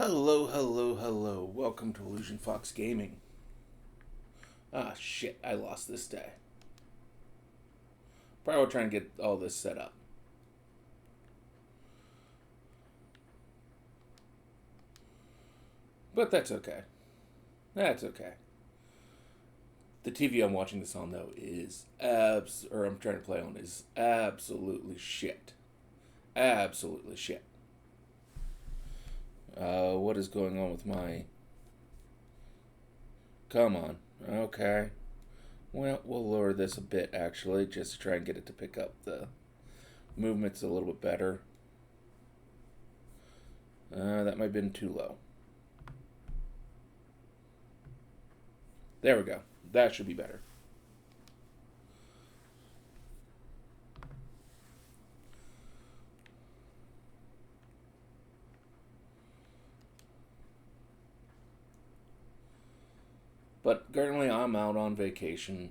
Hello, hello, hello. Welcome to Illusion Fox Gaming. Ah, shit, I lost this day. Probably will try and get all this set up. But that's okay. That's okay. The TV I'm watching this on, though, is I'm trying to play on, is absolutely shit. Absolutely shit. What is going on with my... Come on. Okay. Well, we'll lower this a bit, actually, just to try and get it to pick up the movements a little bit better. That might have been too low. There we go. That should be better. But currently I'm out on vacation.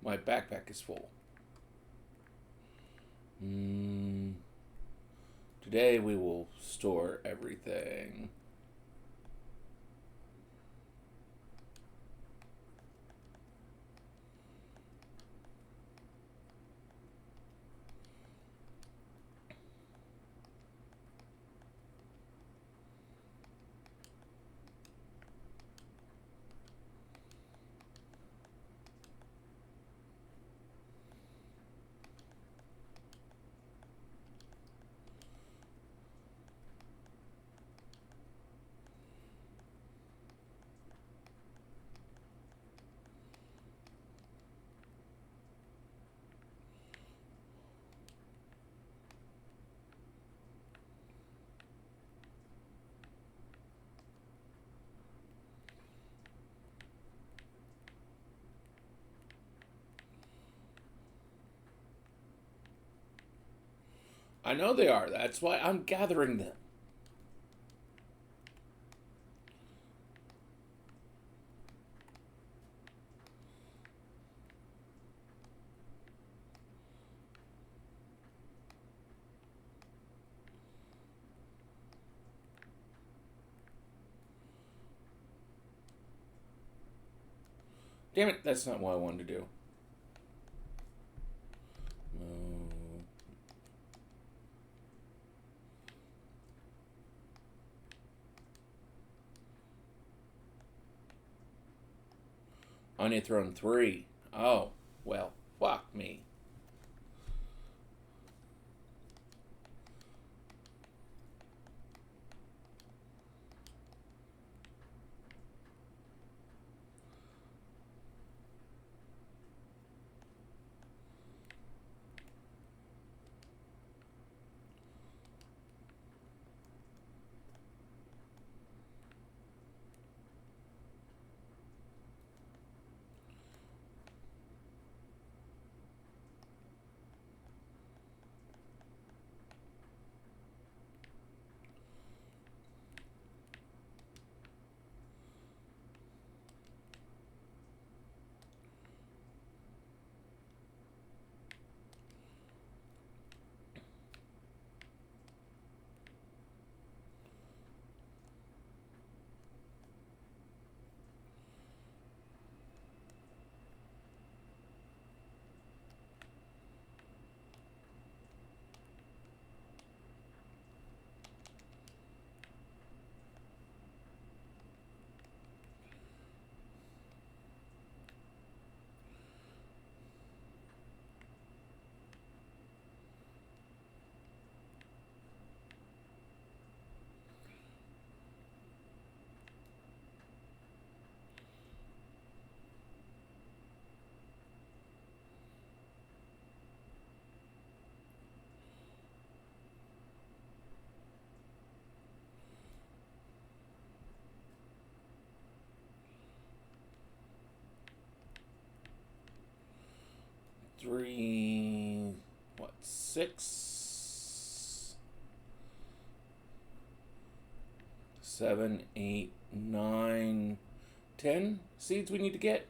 My backpack is full. Today we will store everything. I know they are. That's why I'm gathering them. Damn it, that's not what I wanted to do. Onion Throne 3. Oh, well, fuck me. 3, what, 6, 7, 8, 9, 10 seeds we need to get.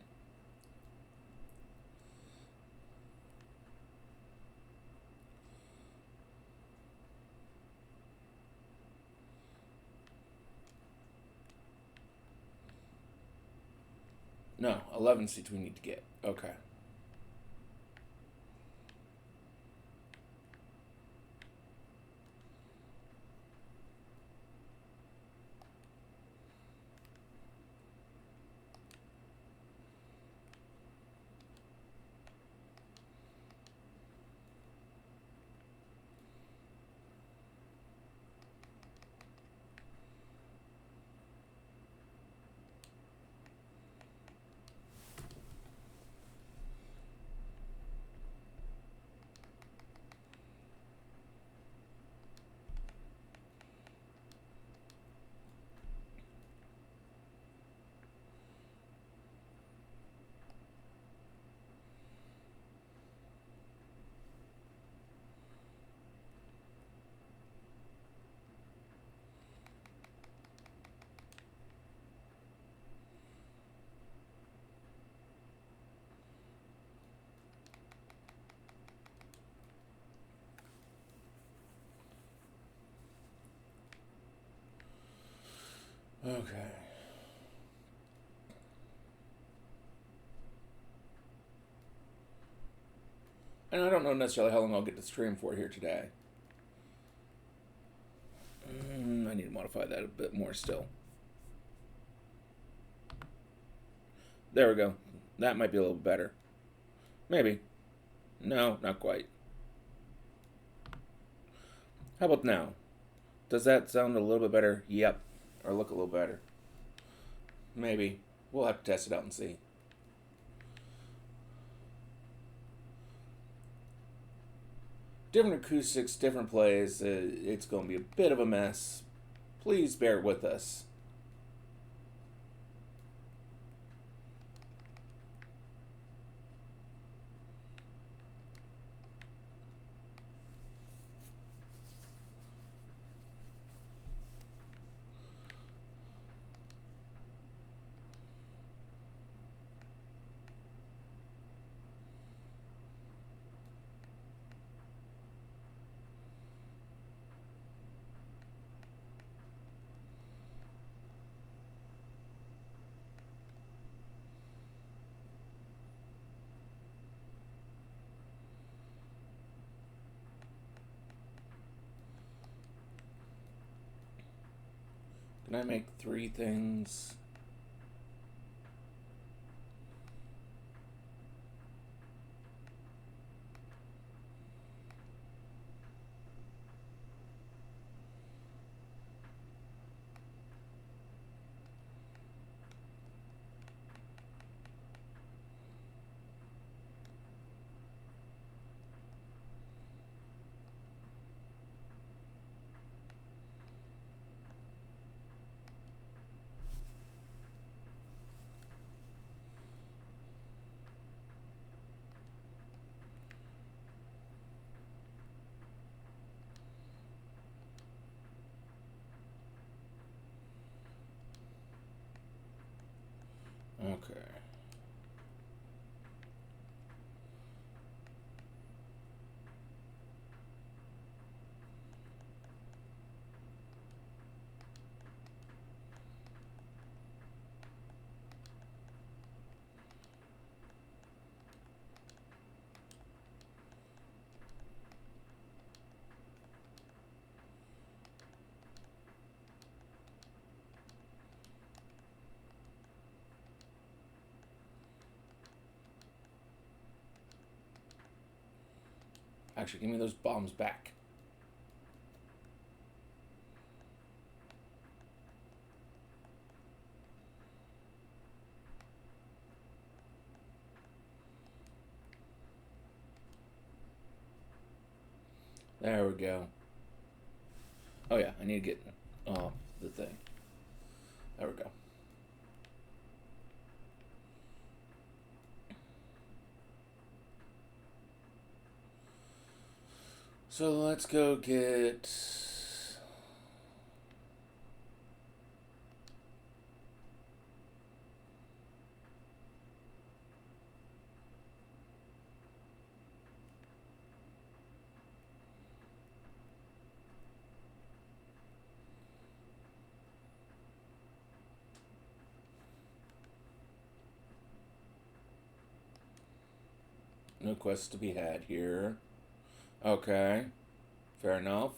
No, 11 seeds we need to get. Okay. Okay. And I don't know necessarily how long I'll get to stream for here today. I need to modify that a bit more still. There we go. That might be a little better. Maybe. No, not quite. How about now? Does that sound a little bit better? Yep. Or look a little better? Maybe. We'll have to test it out and see. Different acoustics, different plays. It's going to be a bit of a mess. Please bear with us. Can I make 3 things? Okay. Actually, give me those bombs back. There we go. Oh yeah, I need to get the thing. There we go. So let's go get... No quests to be had here. Okay. Fair enough.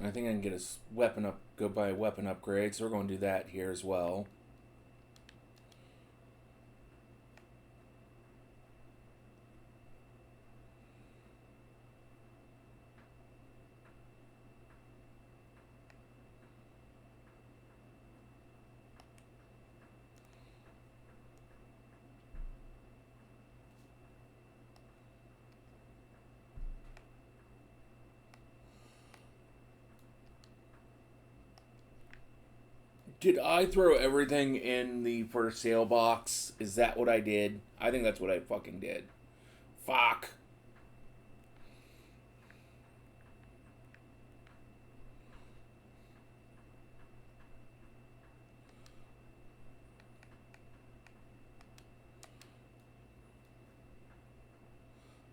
I think I can get a weapon up, go buy a weapon upgrade, so we're going to do that here as well. Did I throw everything in the for sale box? Is that what I did? I think that's what I fucking did. Fuck.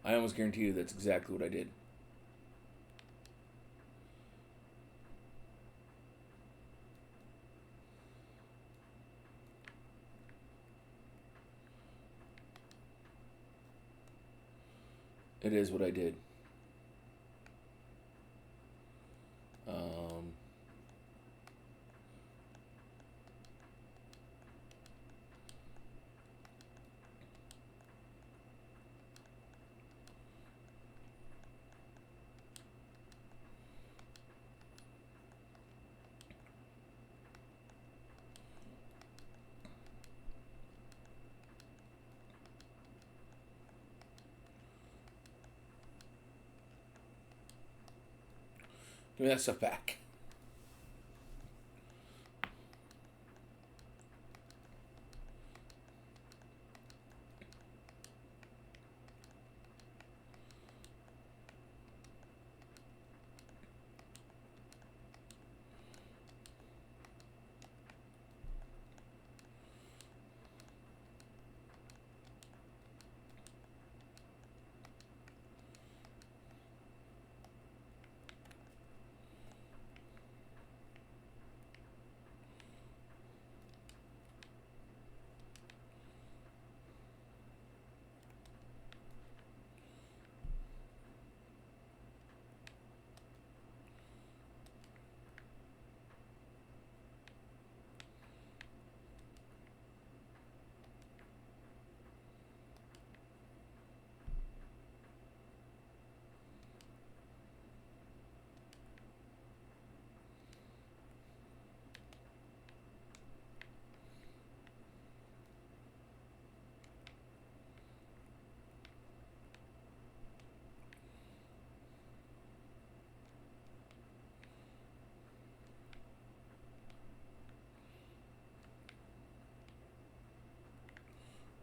I almost guarantee you that's exactly what I did. It is what I did. Um, Give me that stuff back.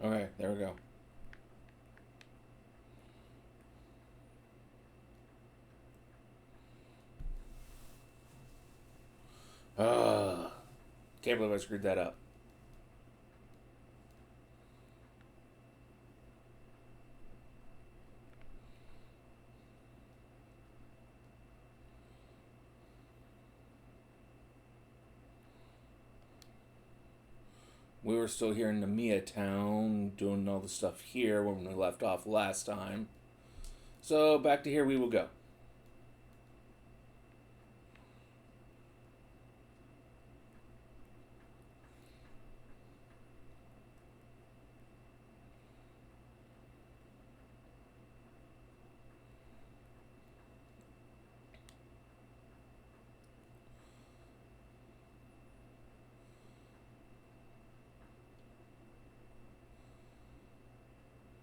Okay, there we go. Can't believe I screwed that up. We were still here in the Mia town doing all the stuff here when we left off last time. So back to here we will go.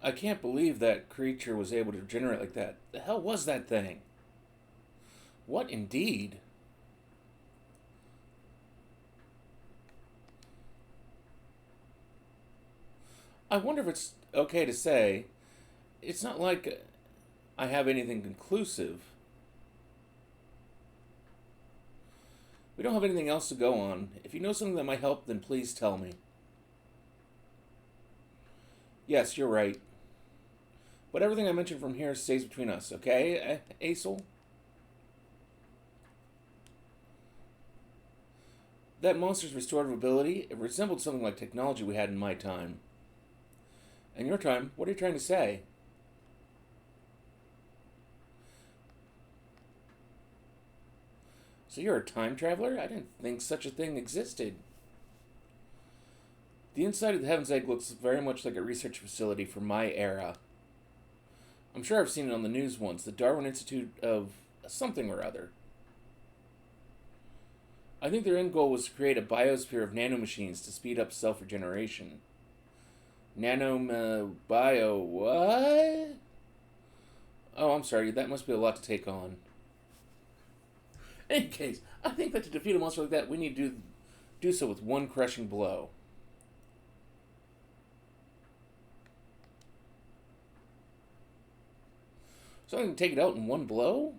I can't believe that creature was able to generate like that. The hell was that thing? What indeed? I wonder if it's okay to say. It's not like I have anything conclusive. We don't have anything else to go on. If you know something that might help, then please tell me. Yes, you're right. But everything I mentioned from here stays between us, okay, Aesel? That monster's restorative ability, it resembled something like technology we had in my time. In your time, what are you trying to say? So you're a time traveler? I didn't think such a thing existed. The inside of the Heaven's Egg looks very much like a research facility from my era. I'm sure I've seen it on the news once, the Darwin Institute of something or other. I think their end goal was to create a biosphere of nanomachines to speed up self-regeneration. Bio... what? Oh, I'm sorry, that must be a lot to take on. In any case, I think that to defeat a monster like that, we need to do so with one crushing blow. So I can take it out in one blow?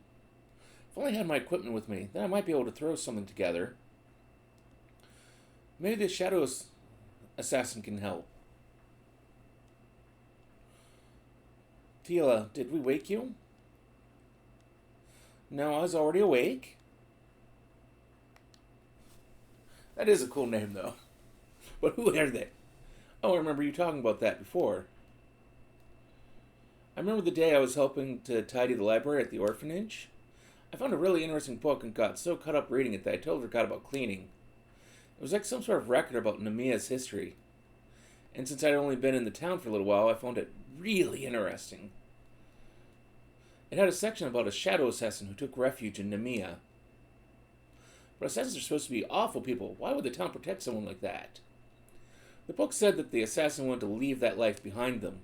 If I only had my equipment with me, then I might be able to throw something together. Maybe the Shadow Assassin can help. Tila, did we wake you? No, I was already awake. That is a cool name, though. But who are they? Oh, I remember you talking about that before. I remember the day I was helping to tidy the library at the orphanage. I found a really interesting book and got so caught up reading it that I totally forgot about cleaning. It was like some sort of record about Nemia's history. And since I'd only been in the town for a little while, I found it really interesting. It had a section about a shadow assassin who took refuge in Nemea. But assassins are supposed to be awful people. Why would the town protect someone like that? The book said that the assassin wanted to leave that life behind them.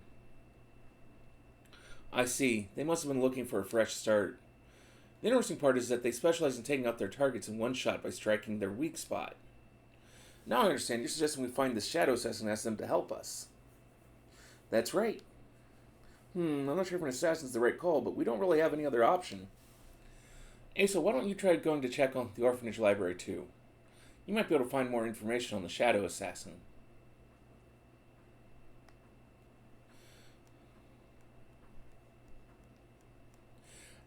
I see. They must have been looking for a fresh start. The interesting part is that they specialize in taking out their targets in one shot by striking their weak spot. Now I understand. You're suggesting we find this shadow assassin and ask them to help us. That's right. I'm not sure if an assassin's the right call, but we don't really have any other option. Asa, why don't you try going to check on the orphanage library too? You might be able to find more information on the shadow assassin.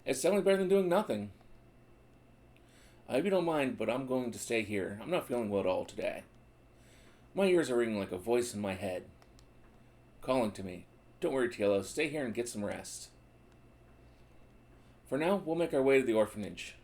It's definitely better than doing nothing. I hope you don't mind, but I'm going to stay here. I'm not feeling well at all today. My ears are ringing like a voice in my head, calling to me. Don't worry, Tielo. Stay here and get some rest. For now, we'll make our way to the orphanage.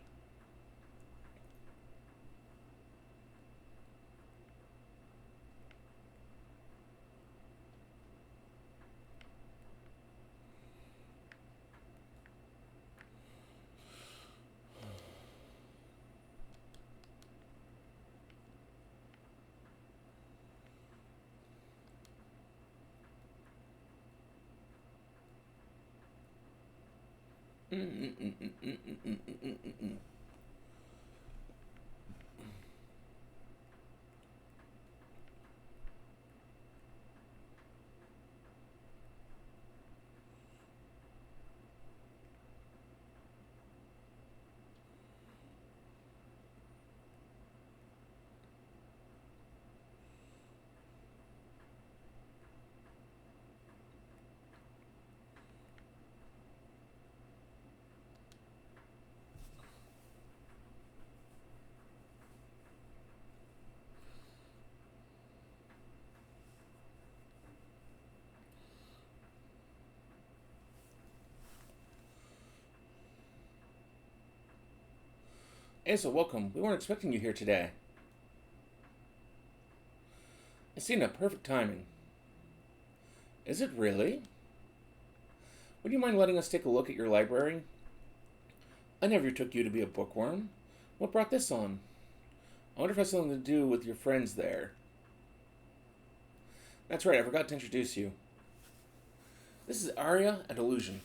Asa, welcome. We weren't expecting you here today. It's seen a perfect timing. Is it really? Would you mind letting us take a look at your library? I never took you to be a bookworm. What brought this on? I wonder if it has something to do with your friends there. That's right, I forgot to introduce you. This is Arya and Illusion.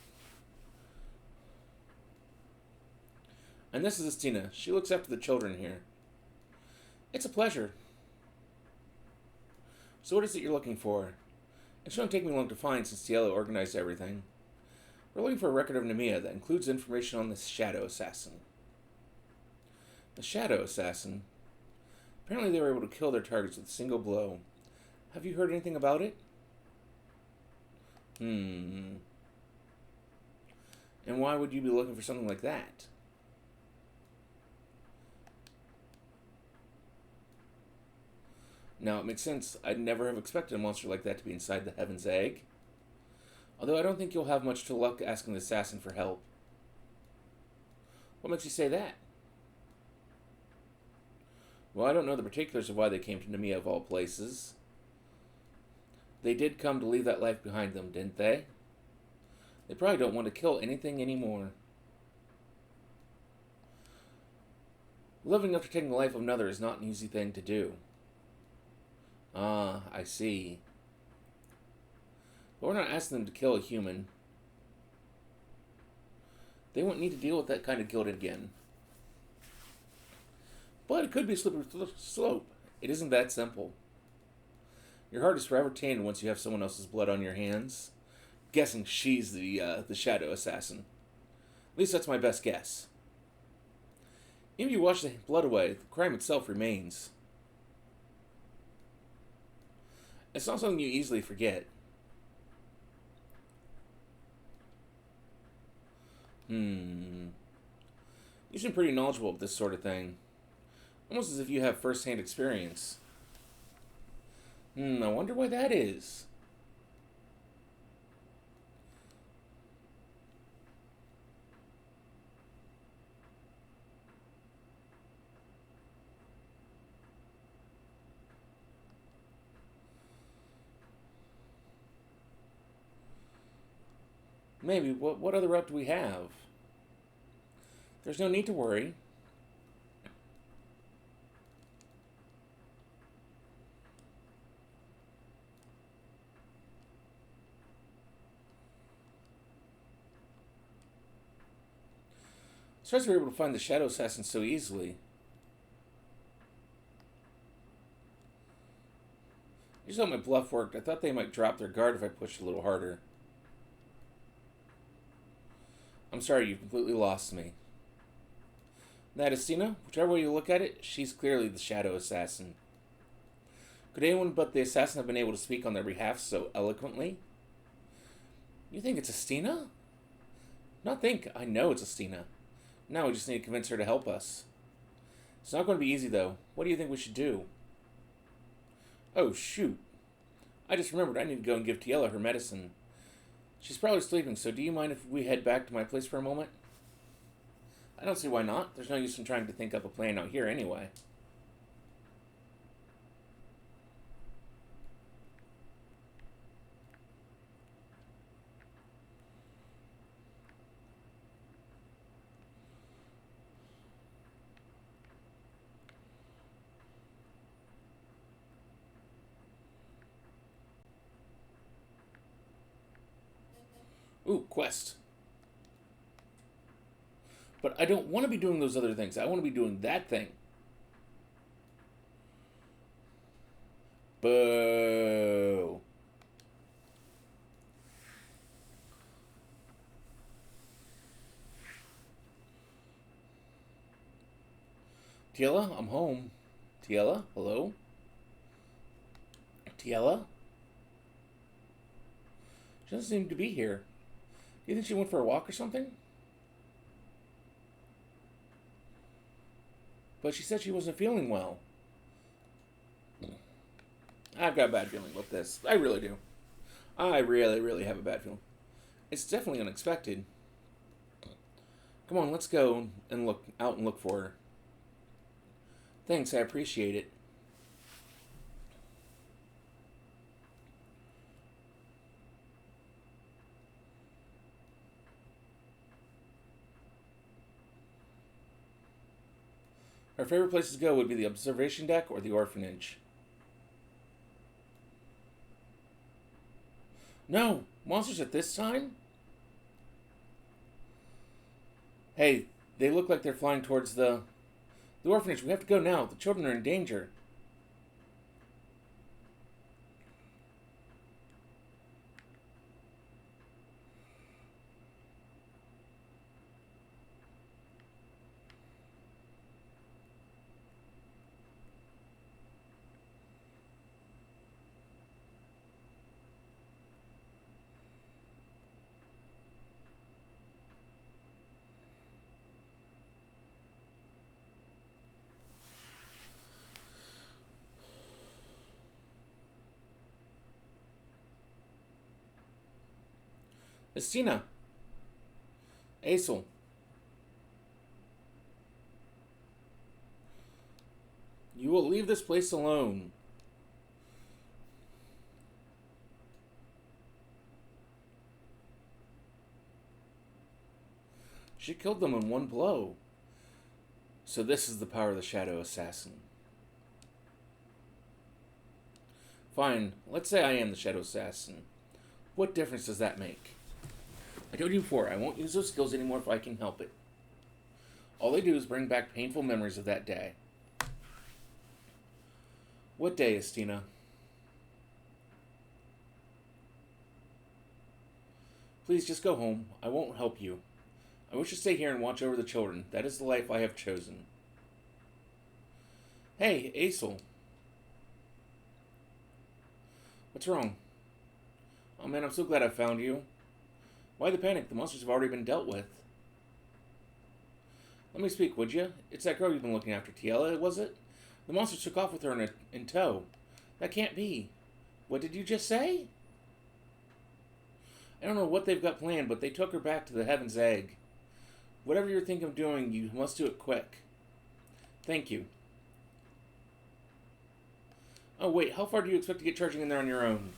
And this is Estina. She looks after the children here. It's a pleasure. So what is it you're looking for? It shouldn't take me long to find since Tiela organized everything. We're looking for a record of Nemea that includes information on the Shadow Assassin. The Shadow Assassin? Apparently they were able to kill their targets with a single blow. Have you heard anything about it? And why would you be looking for something like that? Now, it makes sense. I'd never have expected a monster like that to be inside the Heaven's Egg. Although I don't think you'll have much to luck asking the assassin for help. What makes you say that? Well, I don't know the particulars of why they came to Nemea of all places. They did come to leave that life behind them, didn't they? They probably don't want to kill anything anymore. Living after taking the life of another is not an easy thing to do. Ah, I see. But we're not asking them to kill a human. They won't need to deal with that kind of guilt again. But it could be a slippery slope. It isn't that simple. Your heart is forever tainted once you have someone else's blood on your hands. Guessing she's the Shadow Assassin. At least that's my best guess. Even if you wash the blood away, the crime itself remains. It's not something you easily forget. You seem pretty knowledgeable of this sort of thing. Almost as if you have first-hand experience. I wonder why that is. Maybe. What other route do we have? There's no need to worry. Surprised we were able to find the Shadow Assassin so easily. You saw how my bluff worked. I thought they might drop their guard if I pushed a little harder. I'm sorry, you completely lost me. That Estina, whichever way you look at it, she's clearly the Shadow Assassin. Could anyone but the assassin have been able to speak on their behalf so eloquently? You think it's Estina? Not think, I know it's Estina. Now we just need to convince her to help us. It's not going to be easy, though. What do you think we should do? Oh, shoot. I just remembered I need to go and give Tiela her medicine. She's probably sleeping, so do you mind if we head back to my place for a moment? I don't see why not. There's no use in trying to think up a plan out here anyway. Ooh, quest. But I don't want to be doing those other things. I want to be doing that thing. Boo. Tiela, I'm home. Tiela, hello? Tiela? She doesn't seem to be here. Do you think she went for a walk or something? But she said she wasn't feeling well. I've got a bad feeling about this. I really do. I really, really have a bad feeling. It's definitely unexpected. Come on, let's go and look out and look for her. Thanks, I appreciate it. Our favorite places to go would be the observation deck or the orphanage. No! Monsters at this time? Hey, they look like they're flying towards the orphanage. We have to go now. The children are in danger. Estina. Aesel. You will leave this place alone. She killed them in one blow. So this is the power of the Shadow Assassin. Fine, let's say I am the Shadow Assassin. What difference does that make? I told you before, I won't use those skills anymore if I can help it. All they do is bring back painful memories of that day. What day, Estina? Please just go home. I won't help you. I wish to stay here and watch over the children. That is the life I have chosen. Hey, Aesel. What's wrong? Oh man, I'm so glad I found you. Why the panic? The monsters have already been dealt with. Let me speak, would you? It's that girl you've been looking after, Tiela, was it? The monsters took off with her in tow. That can't be. What did you just say? I don't know what they've got planned, but they took her back to the Heaven's Egg. Whatever you're thinking of doing, you must do it quick. Thank you. Oh, wait, how far do you expect to get charging in there on your own?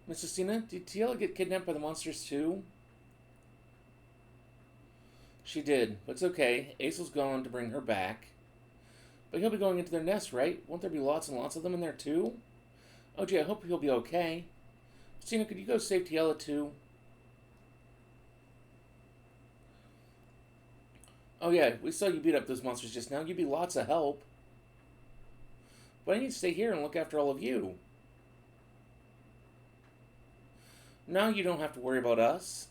Miss Estina, did Tiela get kidnapped by the monsters too? She did, but it's okay. Aesel's gone to bring her back. But he'll be going into their nest, right? Won't there be lots and lots of them in there too? Oh gee, I hope he'll be okay. Estina, could you go save Tiela too? Oh yeah, we saw you beat up those monsters just now. You'd be lots of help. But I need to stay here and look after all of you. Now you don't have to worry about us.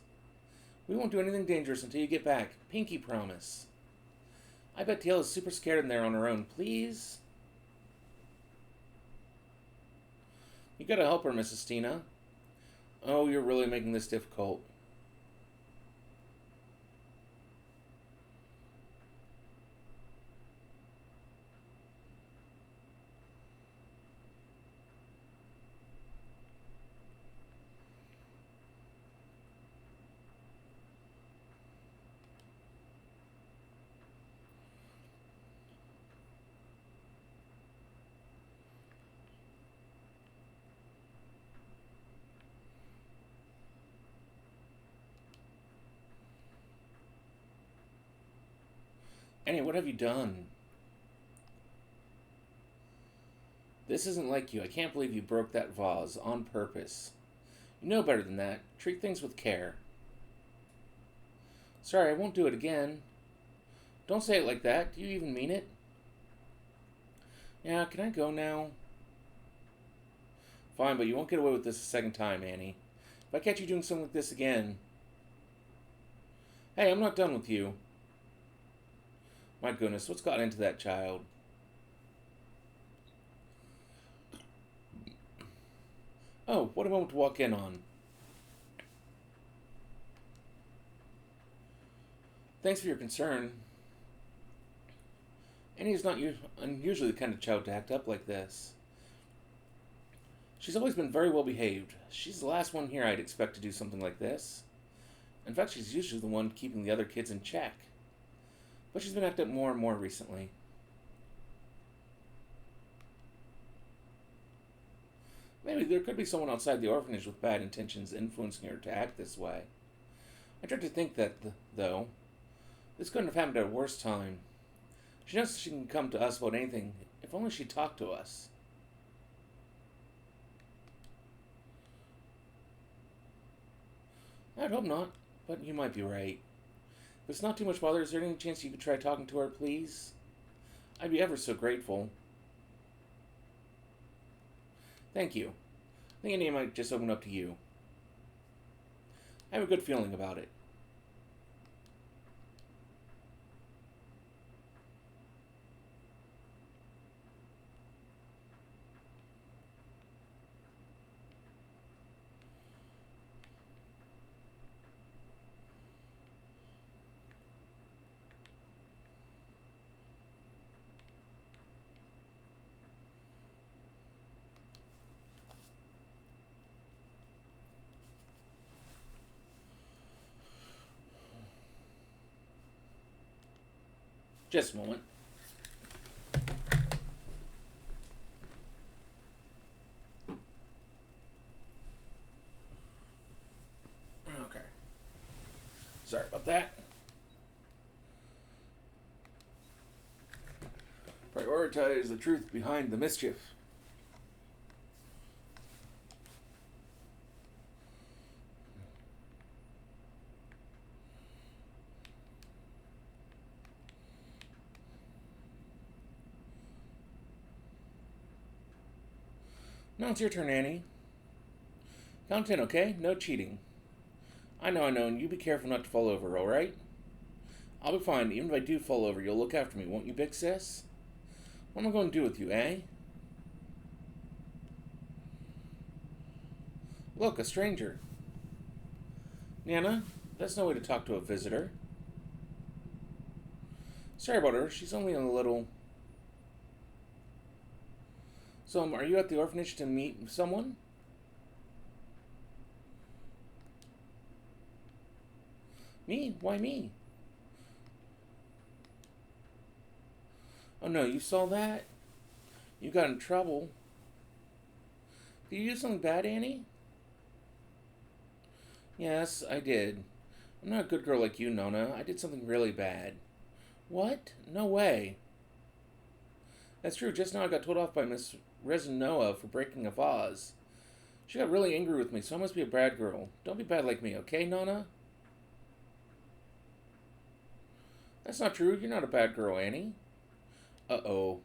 We won't do anything dangerous until you get back. Pinky promise. I bet Tiela's super scared in there on her own. Please? You gotta help her, Miss Estina. Oh, you're really making this difficult. Annie, what have you done? This isn't like you. I can't believe you broke that vase on purpose. You know better than that. Treat things with care. Sorry, I won't do it again. Don't say it like that. Do you even mean it? Yeah, can I go now? Fine, but you won't get away with this a second time, Annie. If I catch you doing something like this again... Hey, I'm not done with you. My goodness, what's gotten into that child? Oh, what a moment to walk in on. Thanks for your concern. Annie's not unusually the kind of child to act up like this. She's always been very well behaved. She's the last one here I'd expect to do something like this. In fact, she's usually the one keeping the other kids in check. But she's been acting up more and more recently. Maybe there could be someone outside the orphanage with bad intentions influencing her to act this way. I try to think that, though, this couldn't have happened at a worse time. She knows she can come to us about anything, if only she'd talk to us. I'd hope not, but you might be right. If it's not too much bother, is there any chance you could try talking to her, please? I'd be ever so grateful. Thank you. I think Annie might just open up to you. I have a good feeling about it. Just a moment. Okay. Sorry about that. Prioritize the truth behind the mischief. Now it's your turn, Annie. Count 10, okay? No cheating. I know, and you be careful not to fall over, alright? I'll be fine. Even if I do fall over, you'll look after me, won't you, big sis? What am I going to do with you, eh? Look, a stranger. Nana, that's no way to talk to a visitor. Sorry about her. She's only a little... So, are you at the orphanage to meet someone? Me? Why me? Oh no, you saw that? You got in trouble. Did you do something bad, Annie? Yes, I did. I'm not a good girl like you, Nona. I did something really bad. What? No way. That's true. Just now I got told off by Miss Resinoa for breaking a vase. She got really angry with me, so I must be a bad girl. Don't be bad like me, okay, Nona? That's not true. You're not a bad girl, Annie. Uh-oh.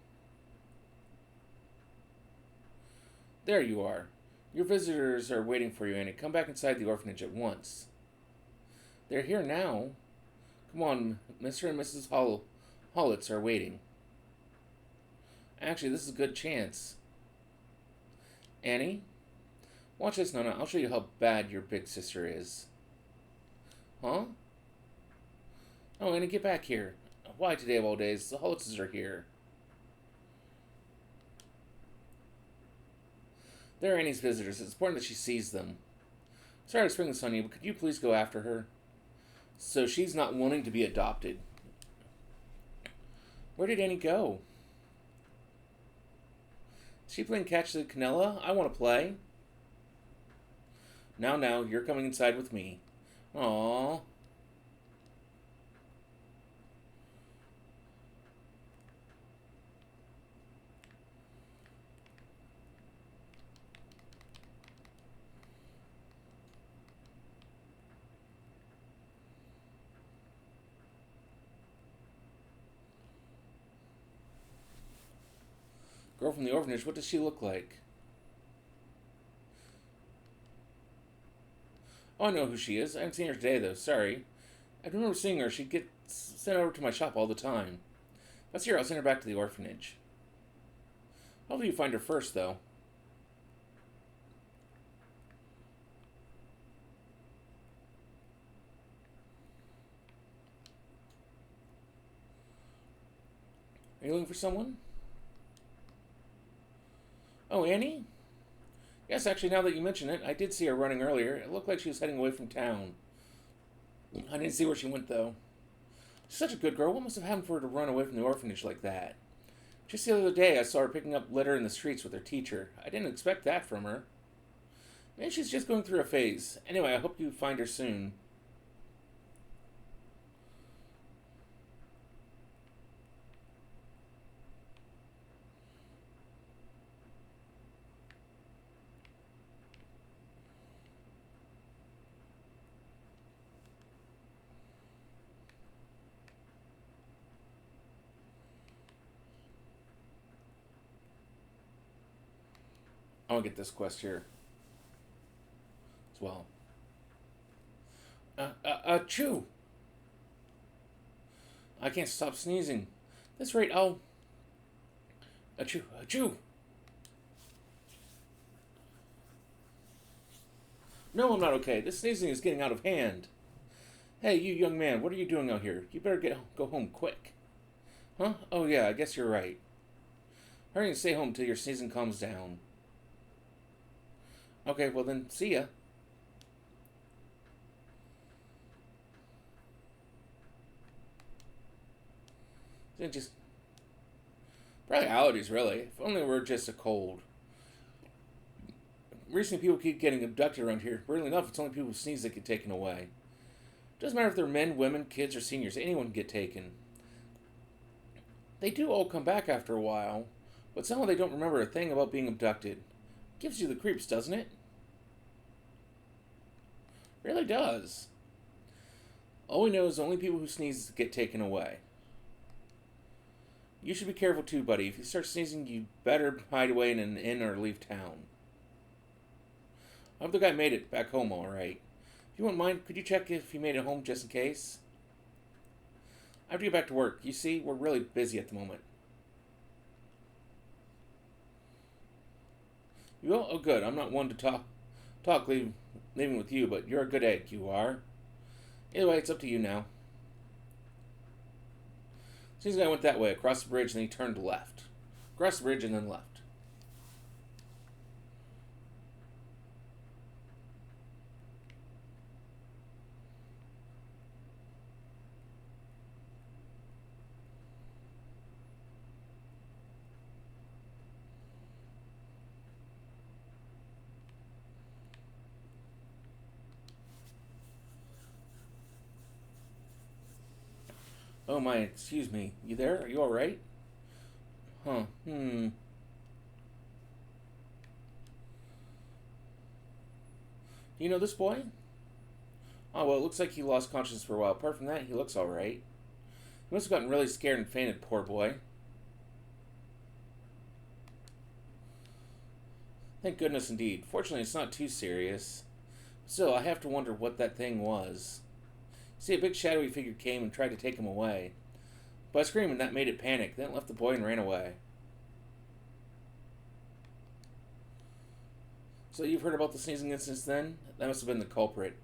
There you are. Your visitors are waiting for you, Annie. Come back inside the orphanage at once. They're here now. Come on, Mr. and Mrs. Hollitz are waiting. Actually, this is a good chance. Annie? Watch this, Nona. I'll show you how bad your big sister is. Huh? Oh, Annie, get back here. Why today of all days? The Hollitzes are here. They're Annie's visitors. It's important that she sees them. Sorry to spring this on you, but could you please go after her? So she's not wanting to be adopted. Where did Annie go? Is she playing Catch the Canella? I want to play. Now, you're coming inside with me. Aww. Girl from the orphanage, what does she look like? Oh, I know who she is. I haven't seen her today, though. Sorry. I remember seeing her. She gets sent over to my shop all the time. Let's hear. I'll send her back to the orphanage. Hopefully you find her first, though. Are you looking for someone? Oh, Annie? Yes, actually, now that you mention it, I did see her running earlier. It looked like she was heading away from town. I didn't see where she went, though. She's such a good girl. What must have happened for her to run away from the orphanage like that? Just the other day, I saw her picking up litter in the streets with her teacher. I didn't expect that from her. Maybe she's just going through a phase. Anyway, I hope you find her soon. I want to get this quest here as well. Chew! I can't stop sneezing. That's right, I'll... Achoo, achoo! No, I'm not okay. This sneezing is getting out of hand. Hey, you young man, what are you doing out here? You better go home quick. Huh? Oh yeah, I guess you're right. Hurry and stay home till your sneezing calms down. Okay, well then, see ya. It just... Probably allergies, really. If only it were just a cold. Recently, people keep getting abducted around here. Weirdly enough, it's only people who sneeze that get taken away. Doesn't matter if they're men, women, kids, or seniors. Anyone can get taken. They do all come back after a while, but somehow they don't remember a thing about being abducted. Gives you the creeps, doesn't it? Really does. All we know is only people who sneeze get taken away. You should be careful too, buddy. If you start sneezing, you better hide away in an inn or leave town. I hope the guy made it back home all right. If you wouldn't mind, could you check if he made it home just in case? I have to get back to work. You see, we're really busy at the moment. You will? Oh, good. I'm not one to leaving with you, but you're a good egg, you are. Either way, it's up to you now. Seems like I went that way, across the bridge, and then he turned left. Across the bridge and then left. Oh my, excuse me. You there? Are you alright? Huh. Do you know this boy? Oh, well, it looks like he lost consciousness for a while. Apart from that, he looks alright. He must have gotten really scared and fainted, poor boy. Thank goodness indeed. Fortunately, it's not too serious. Still, I have to wonder what that thing was. See, a big shadowy figure came and tried to take him away. But I screamed and that made it panic. Then it left the boy and ran away. So you've heard about the sneezing incidents then? That must have been the culprit.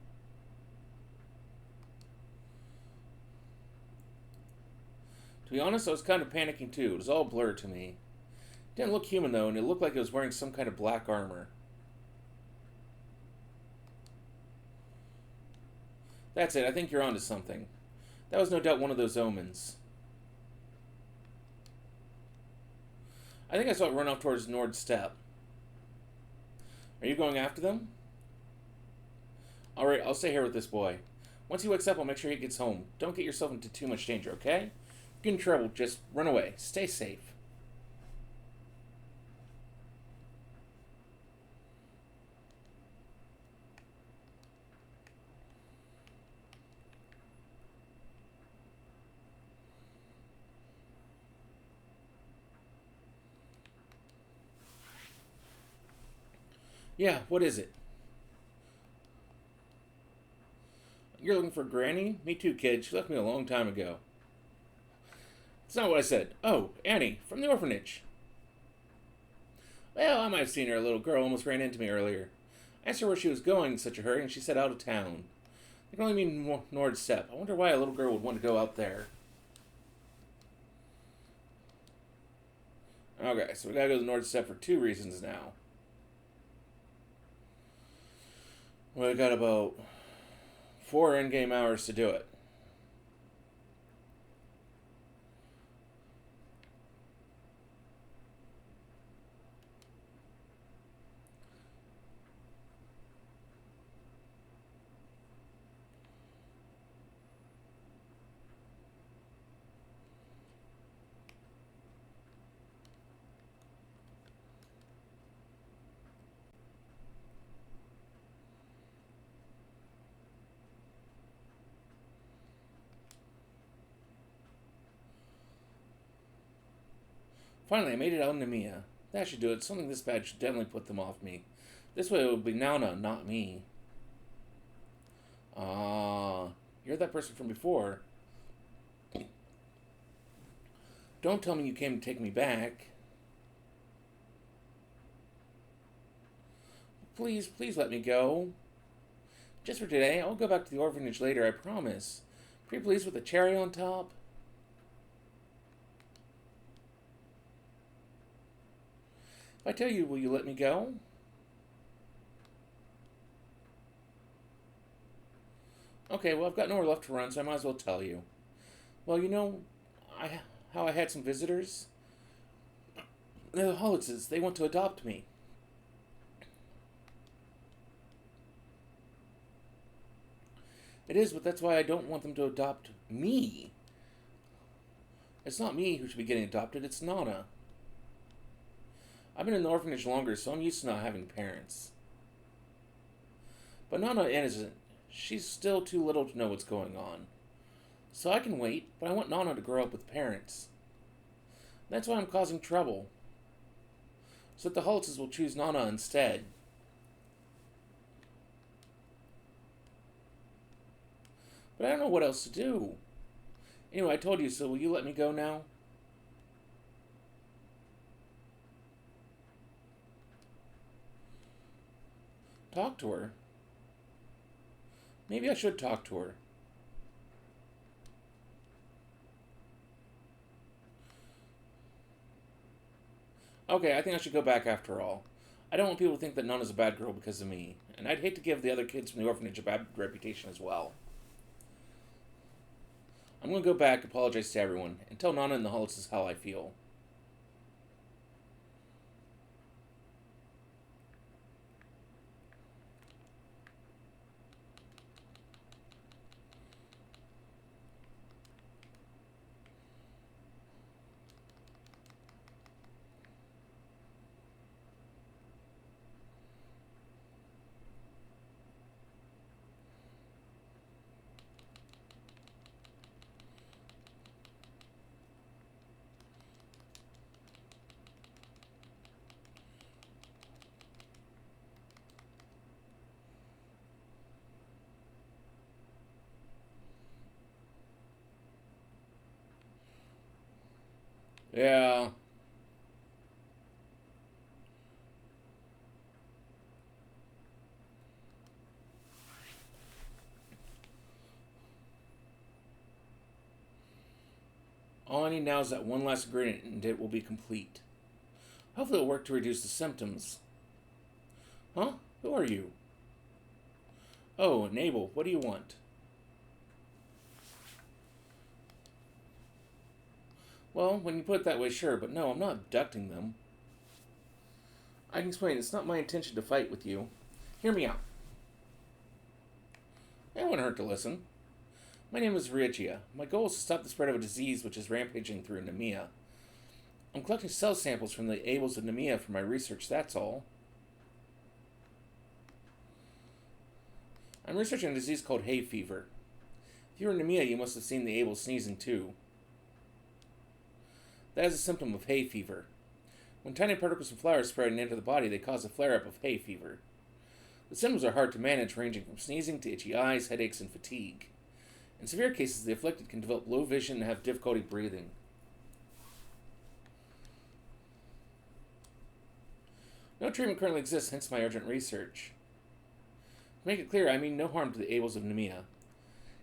To be honest, I was kind of panicking too. It was all blurred to me. It didn't look human though, and it looked like it was wearing some kind of black armor. That's it, I think you're onto something. That was no doubt one of those omens. I think I saw it run off towards Nord Steppe. Are you going after them? Alright, I'll stay here with this boy. Once he wakes up, I'll make sure he gets home. Don't get yourself into too much danger, okay? If you get in trouble, just run away. Stay safe. Yeah, what is it? You're looking for Granny? Me too, kid. She left me a long time ago. That's not what I said. Oh, Annie, from the orphanage. Well, I might have seen her. A little girl almost ran into me earlier. I asked her where she was going in such a hurry, and she said out of town. I can only mean Nord Steppe. I wonder why a little girl would want to go out there. Okay, so we gotta go to Nord Steppe for 2 reasons now. We got about 4 in-game hours to do it. Finally, I made it out in Nemea. That should do it. Something this bad should definitely put them off me. This way it will be Nana, not me. Ah, you're that person from before. Don't tell me you came to take me back. Please, please let me go. Just for today. I'll go back to the orphanage later, I promise. Pretty please with a cherry on top. If I tell you, will you let me go? Okay, well, I've got nowhere left to run, so I might as well tell you. Well, you know how I had some visitors? They're the Hollitzes. They want to adopt me. It is, but that's why I don't want them to adopt me. It's not me who should be getting adopted, it's Nana. I've been in the orphanage longer, so I'm used to not having parents. But Nana isn't. She's still too little to know what's going on. So I can wait, but I want Nana to grow up with parents. That's why I'm causing trouble. So that the Hollitzes will choose Nana instead. But I don't know what else to do. Anyway, I told you, so will you let me go now? Talk to her? Maybe I should talk to her. Okay, I think I should go back after all. I don't want people to think that Nana's a bad girl because of me, and I'd hate to give the other kids from the orphanage a bad reputation as well. I'm going to go back, apologize to everyone, and tell Nana and the Hollitzes how I feel. Yeah. All I need now is that one last ingredient, and it will be complete. Hopefully it'll work to reduce the symptoms. Huh? Who are you? Oh, Nabel, what do you want? Well, when you put it that way, sure, but no, I'm not abducting them. I can explain, it's not my intention to fight with you. Hear me out. It wouldn't hurt to listen. My name is Riechia. My goal is to stop the spread of a disease which is rampaging through Nemea. I'm collecting cell samples from the ables of Nemea for my research, that's all. I'm researching a disease called hay fever. If you were in Nemea, you must have seen the ables sneezing too. That is a symptom of hay fever. When tiny particles of flour spread and enter the body, they cause a flare-up of hay fever. The symptoms are hard to manage, ranging from sneezing to itchy eyes, headaches, and fatigue. In severe cases, the afflicted can develop low vision and have difficulty breathing. No treatment currently exists, hence my urgent research. To make it clear, I mean no harm to the ables of Nemea.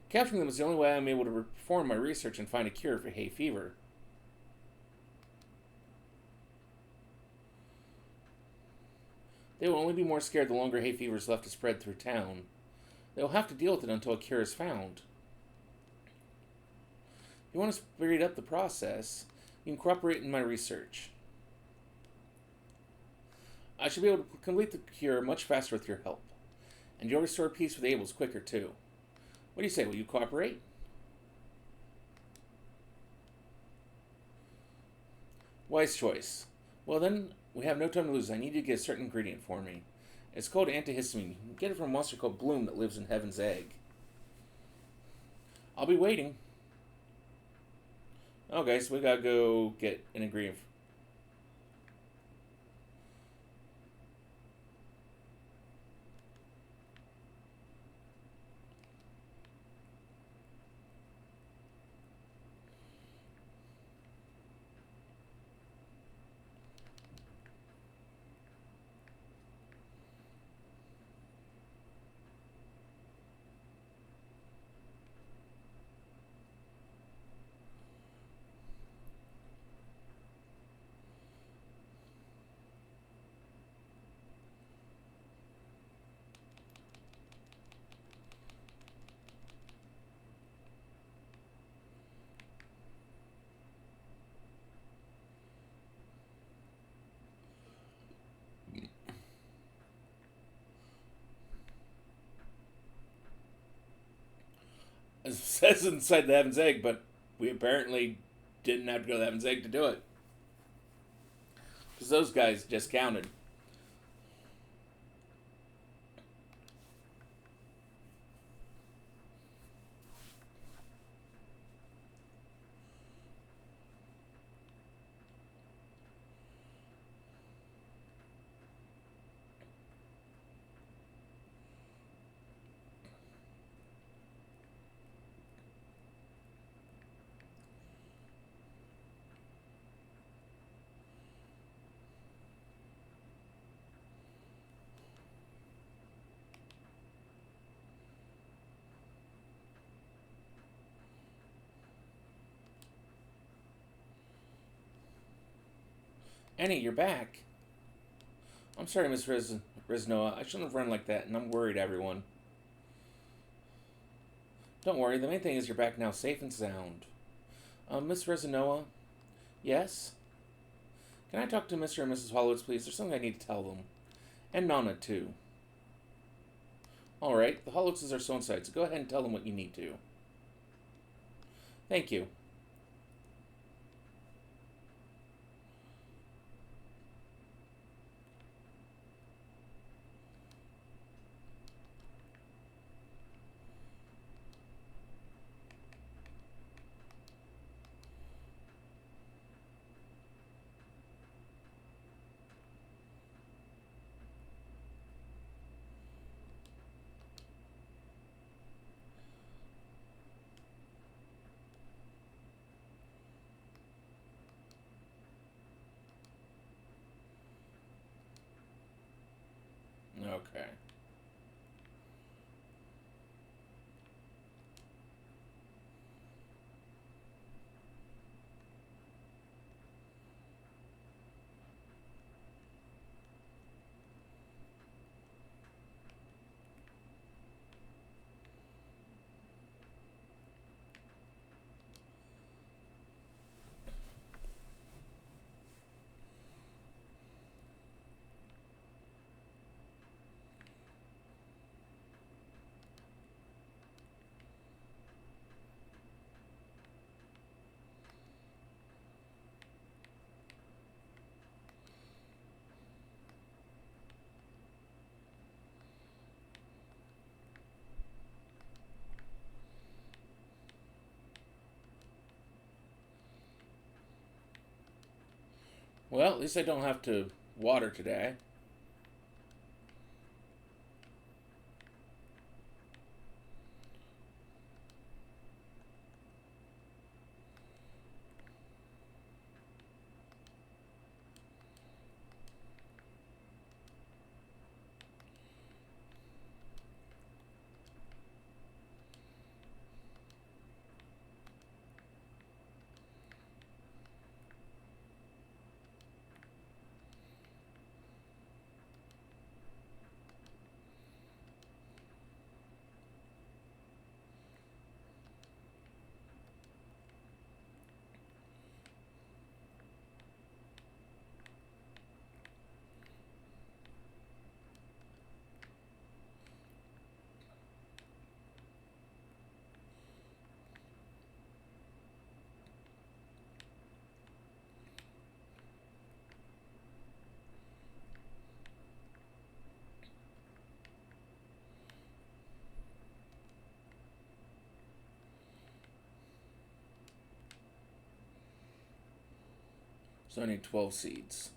Capturing them is the only way I am able to perform my research and find a cure for hay fever. They will only be more scared the longer hay fever is left to spread through town. They will have to deal with it until a cure is found. If you want to speed up the process, you can cooperate in my research. I should be able to complete the cure much faster with your help. And you'll restore peace with Abel's quicker, too. What do you say? Will you cooperate? Wise choice. Well then, we have no time to lose. I need you to get a certain ingredient for me. It's called antihistamine. You can get it from a monster called Bloom that lives in Heaven's Egg. I'll be waiting. Okay, so we gotta go get an ingredient. says inside the Heaven's Egg, but we apparently didn't have to go to the Heaven's Egg to do it. Because those guys just counted. Annie, you're back. I'm sorry, Miss Riznoa. I shouldn't have run like that, and I'm worried, everyone. Don't worry, the main thing is you're back now, safe and sound. Miss Riznoa? Yes? Can I talk to Mr. and Mrs. Hollowitz, please? There's something I need to tell them. And Nana, too. Alright, the Hollowitzes are so inside, so go ahead and tell them what you need to. Thank you. Okay. Well, at least I don't have to water today. So I need 12 seeds.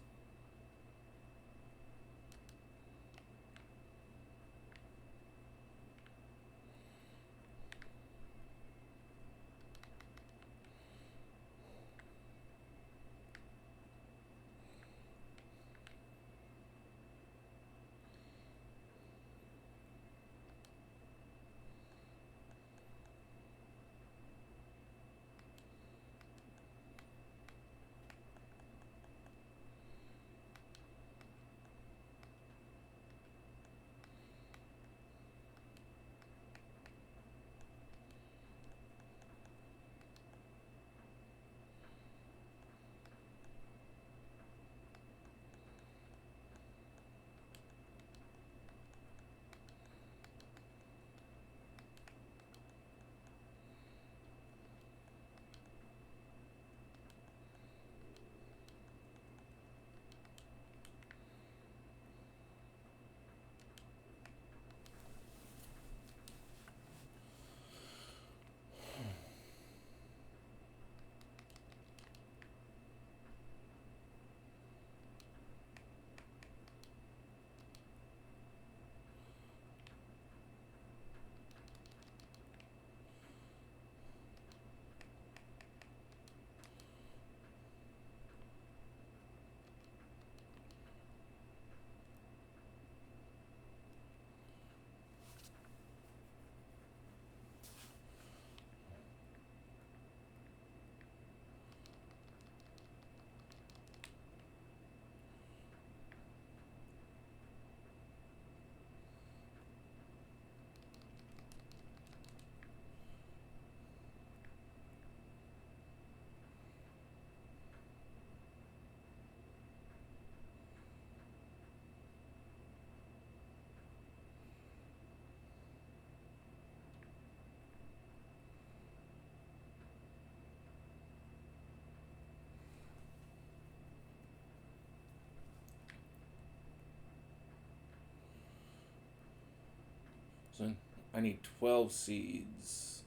So I need 12 seeds.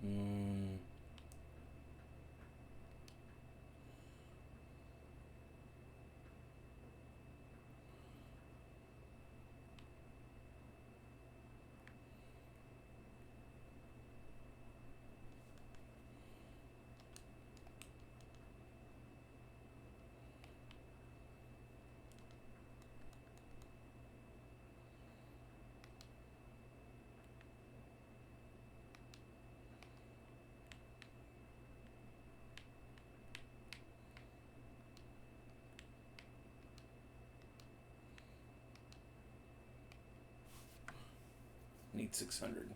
Hmm. Need 600.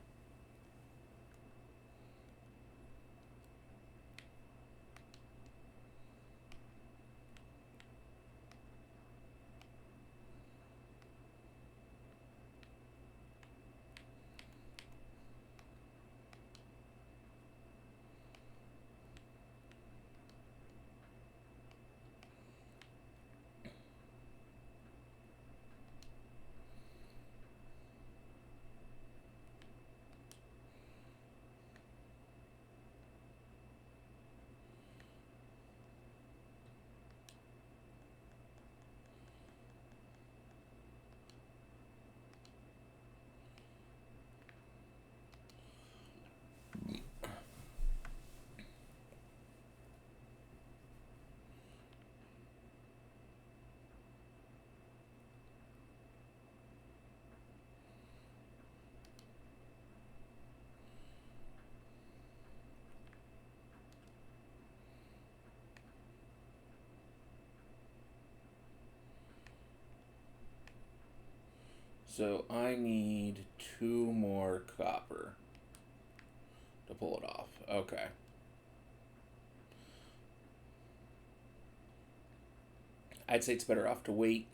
So I need 2 more copper to pull it off. Okay. I'd say it's better off to wait.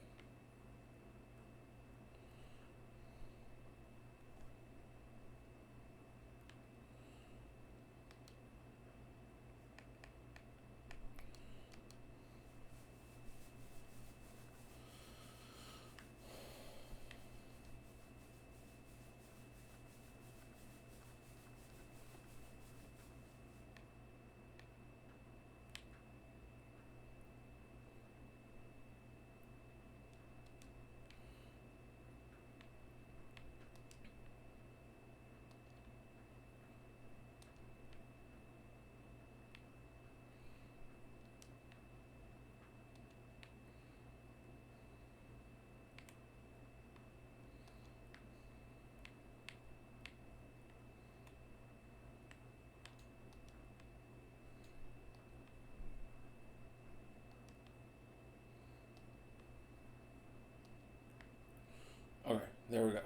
Okay, there we go.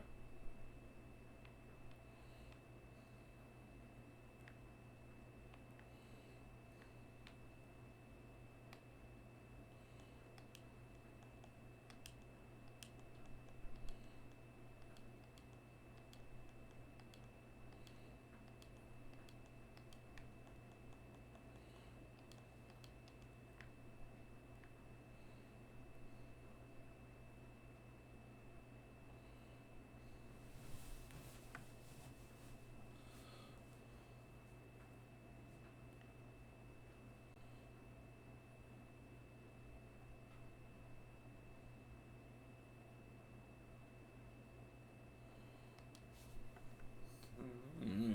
Mm.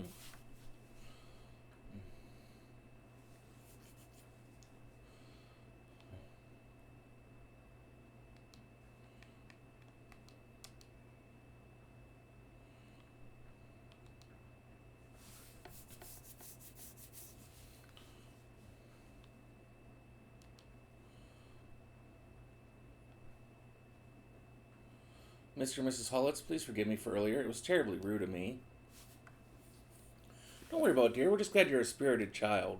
Mr. and Mrs. Hollitz, please forgive me for earlier. It was terribly rude of me. Don't worry about it, dear. We're just glad you're a spirited child.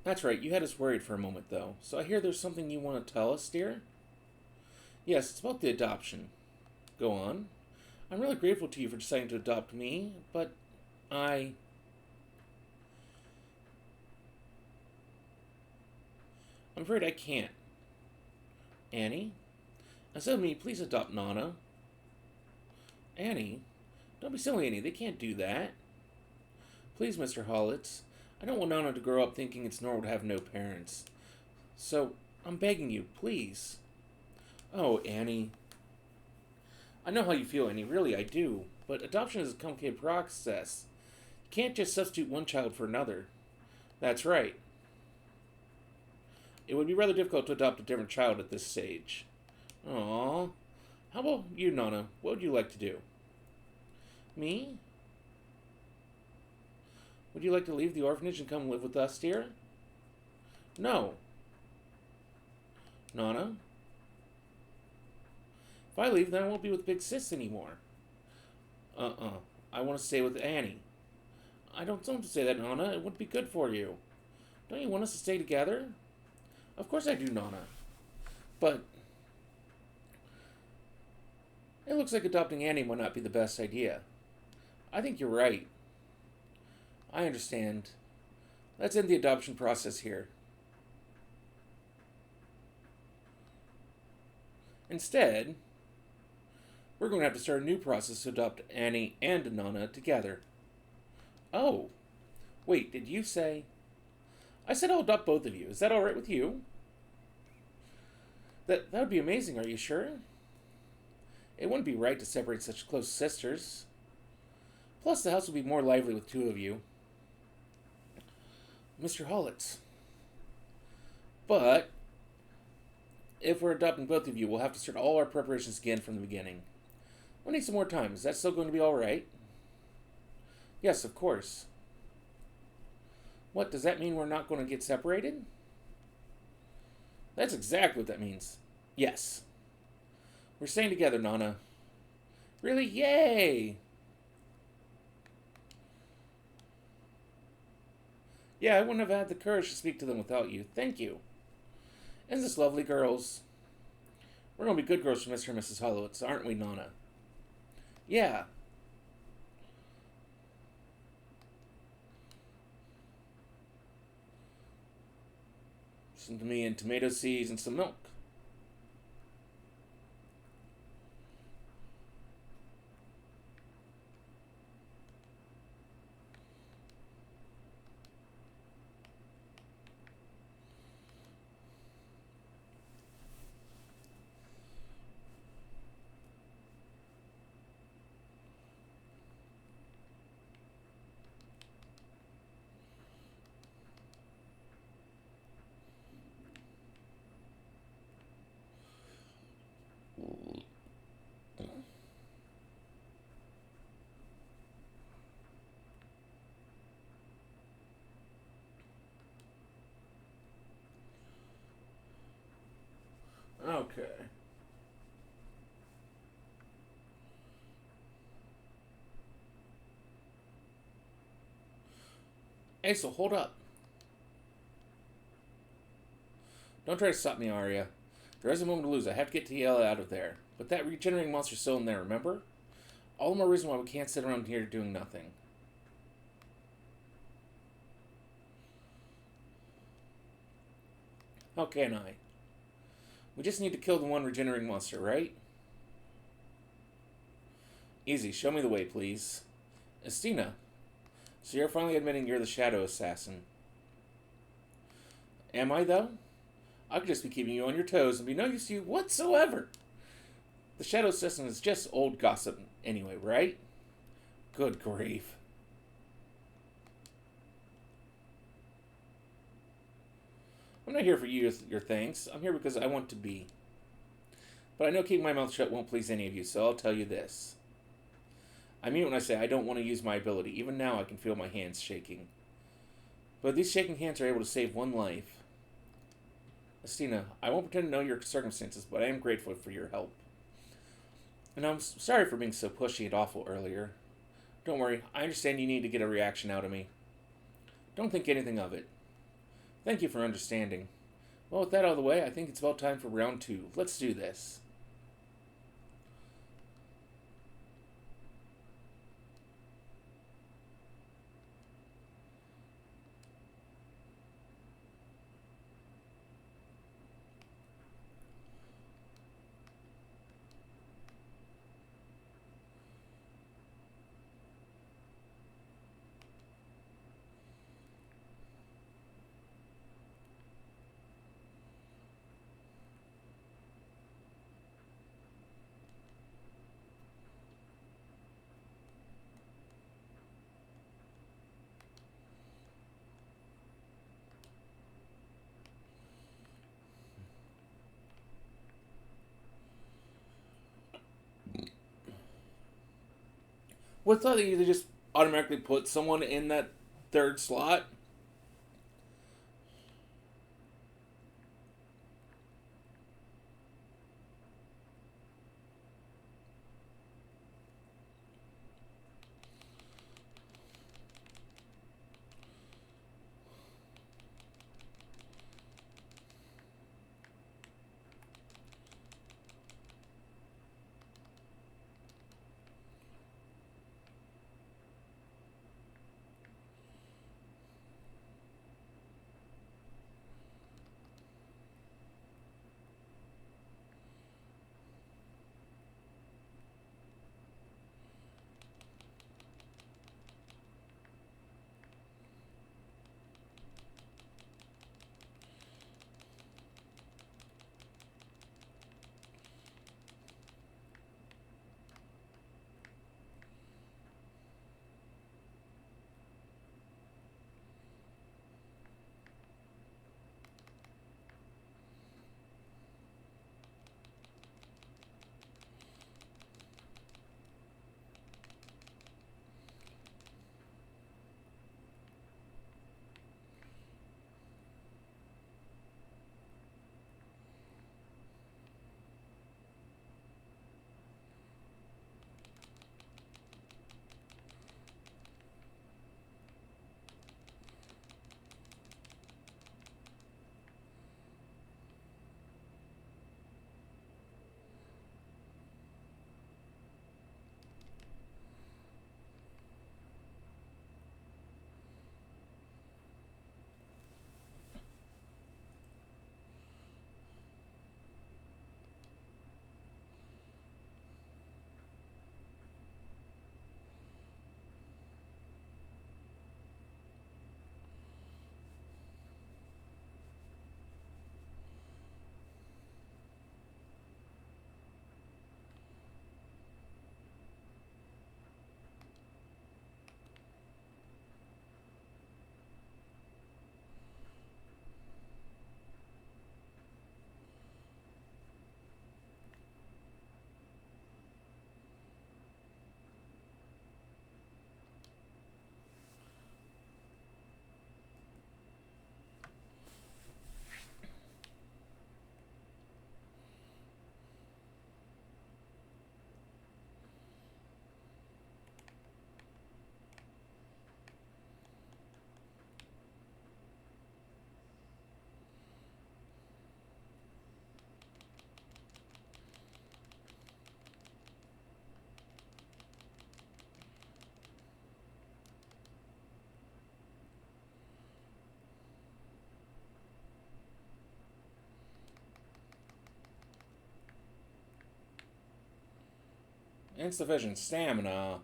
That's right. You had us worried for a moment, though. So I hear there's something you want to tell us, dear? Yes, it's about the adoption. Go on. I'm really grateful to you for deciding to adopt me, but I... I'm afraid I can't. Annie? Instead of me, please adopt Nana. Annie? Don't be silly, Annie. They can't do that. Please, Mr. Hollitz. I don't want Nana to grow up thinking it's normal to have no parents. So, I'm begging you, please. Oh, Annie. I know how you feel, Annie. Really, I do. But adoption is a complicated process. You can't just substitute one child for another. That's right. It would be rather difficult to adopt a different child at this stage. Aww. How about you, Nana? What would you like to do? Me? Would you like to leave the orphanage and come live with us, dear? No. Nana? If I leave, then I won't be with Big Sis anymore. I want to stay with Annie. I don't say that, Nana. It wouldn't be good for you. Don't you want us to stay together? Of course I do, Nana. But it looks like adopting Annie might not be the best idea. I think you're right. I understand. Let's end the adoption process here. Instead, we're going to have to start a new process to adopt Annie and Nana together. Oh, wait, did you say? I said I'll adopt both of you. Is that alright with you? That would be amazing, are you sure? It wouldn't be right to separate such close sisters. Plus, the house would be more lively with two of you. Mr. Hollitz. But, if we're adopting both of you, we'll have to start all our preparations again from the beginning. We'll need some more time. Is that still going to be alright? Yes, of course. What, does that mean we're not going to get separated? That's exactly what that means. Yes. We're staying together, Nana. Really? Yay! Yeah, I wouldn't have had the courage to speak to them without you. Thank you. Isn't this lovely, girls? We're going to be good girls for Mr. and Mrs. Hollowitz, aren't we, Nana? Yeah. Some to me and tomato seeds and some milk. Okay. Hey, so hold up. Don't try to stop me, Arya. There is a moment to lose. I have to get TL out of there. But that regenerating monster's still in there, remember? All the more reason why we can't sit around here doing nothing. How can I? We just need to kill the one regenerating monster, right? Easy. Show me the way, please. Estina. So you're finally admitting you're the Shadow Assassin. Am I, though? I could just be keeping you on your toes and be no use to you whatsoever. The Shadow Assassin is just old gossip anyway, right? Good grief. I'm not here for you, your thanks. I'm here because I want to be. But I know keeping my mouth shut won't please any of you, so I'll tell you this. I mean when I say I don't want to use my ability. Even now I can feel my hands shaking. But these shaking hands are able to save one life. Estina, I won't pretend to know your circumstances, but I am grateful for your help. And I'm sorry for being so pushy and awful earlier. Don't worry, I understand you need to get a reaction out of me. Don't think anything of it. Thank you for understanding. Well, with that out of the way, I think it's about time for round 2. Let's do this. What thought that they just automatically put someone in that third slot? Insufficient stamina.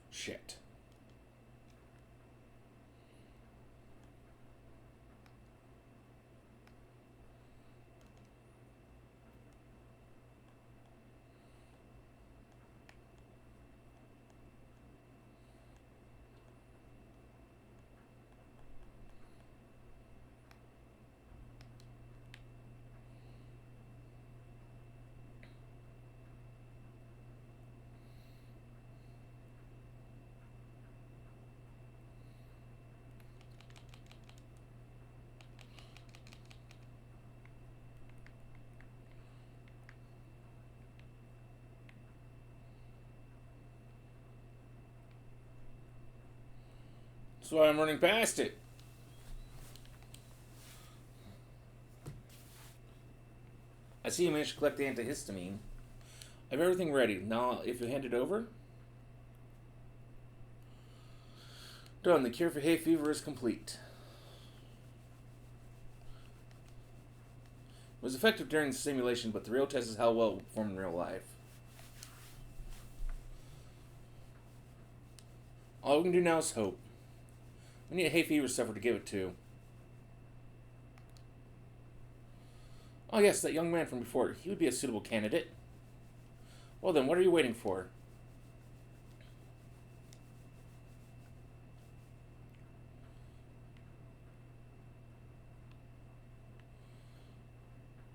Shit. That's why I'm running past it. I see you managed to collect the antihistamine. I have everything ready. Now, if you hand it over... Done. The cure for hay fever is complete. It was effective during the simulation, but the real test is how well it will perform in real life. All we can do now is hope. We need a hay fever sufferer to give it to. Oh yes, that young man from before. He would be a suitable candidate. Well then, what are you waiting for?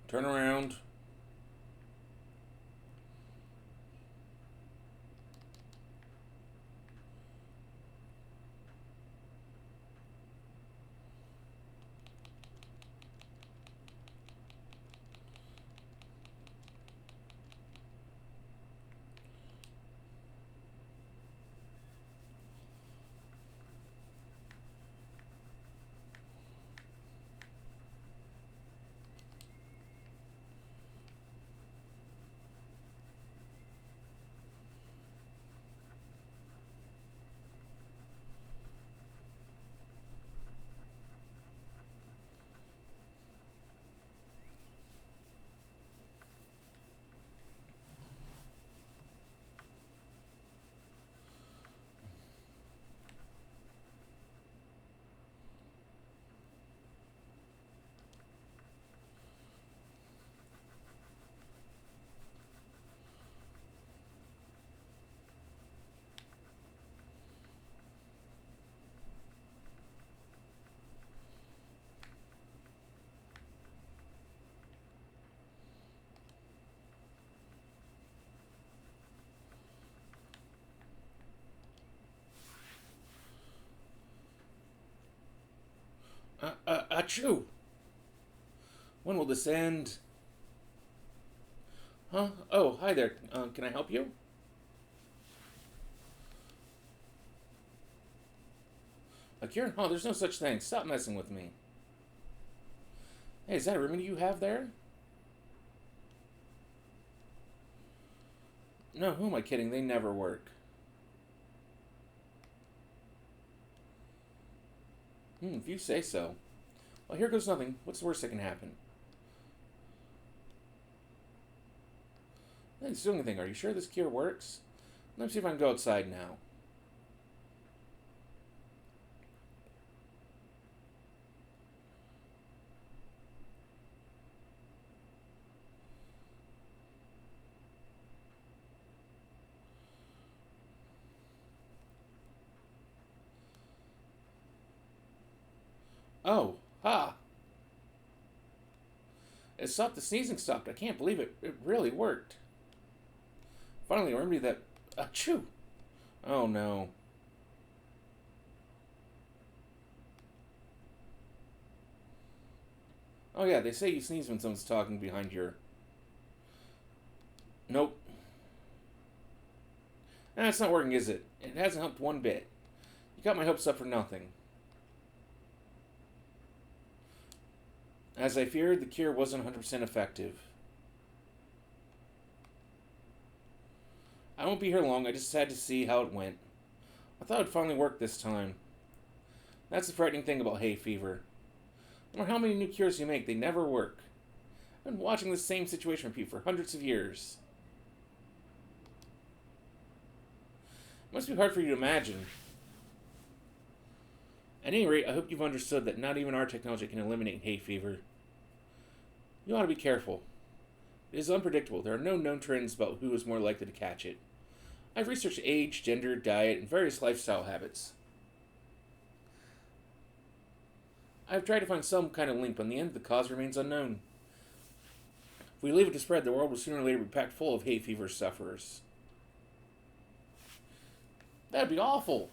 Turn around. Achoo! When will this end? Huh? Oh, hi there. Can I help you? A cure? Oh, there's no such thing. Stop messing with me. Hey, is that a remedy you have there? No, who am I kidding? They never work. If you say so. Well, here goes nothing. What's the worst that can happen? I didn't do anything. Are you sure this cure works? Let me see if I can go outside now. Oh, ha! It stopped. The sneezing stopped. I can't believe it. It really worked. Finally, a remedy that... Achoo! Oh, no. Oh, yeah, they say you sneeze when someone's talking behind your... Nope. Nah, it's not working, is it? It hasn't helped one bit. You got my hopes up for nothing. As I feared, the cure wasn't 100% effective. I won't be here long. I just had to see how it went. I thought it'd finally work this time. That's the frightening thing about hay fever. No matter how many new cures you make, they never work. I've been watching the same situation repeat for hundreds of years. It must be hard for you to imagine. At any rate, I hope you've understood that not even our technology can eliminate hay fever. You ought to be careful. It is unpredictable. There are no known trends about who is more likely to catch it. I've researched age, gender, diet, and various lifestyle habits. I've tried to find some kind of link, but in the end, the cause remains unknown. If we leave it to spread, the world will sooner or later be packed full of hay fever sufferers. That'd be awful.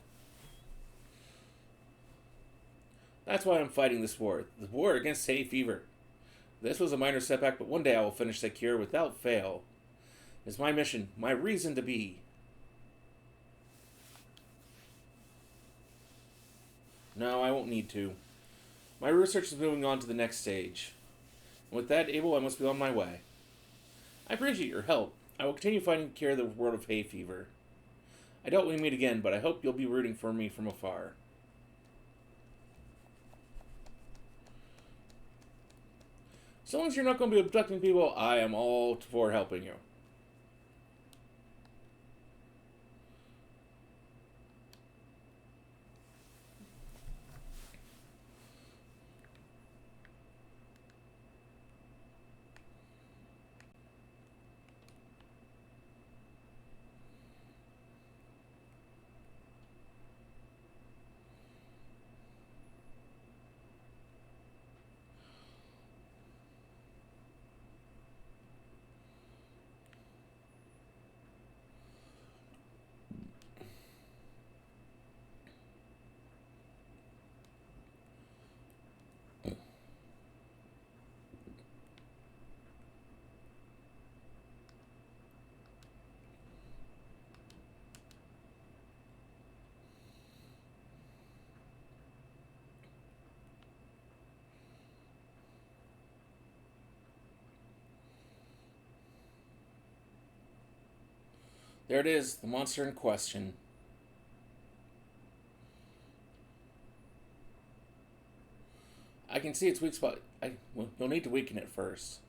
That's why I'm fighting this war. The war against hay fever. This was a minor setback, but one day I will finish that cure without fail. It's my mission, my reason to be. No, I won't need to. My research is moving on to the next stage. And with that, Abel, I must be on my way. I appreciate your help. I will continue fighting to cure the world of hay fever. I doubt we meet again, but I hope you'll be rooting for me from afar. So long as you're not going to be abducting people, I am all for helping you. There it is, the monster in question. I can see its weak spot. You'll need to weaken it first.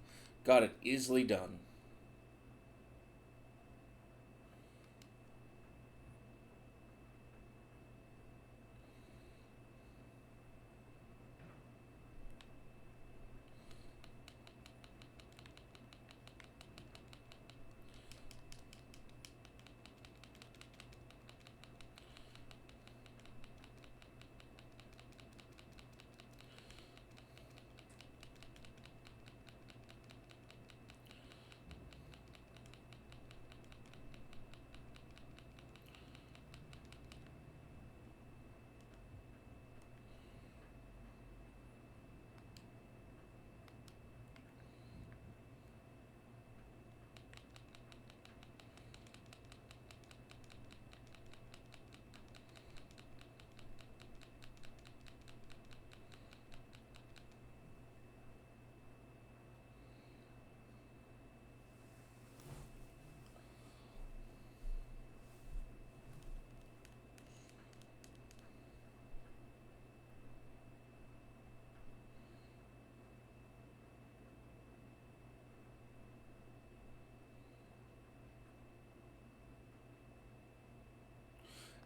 Got it. Easily done.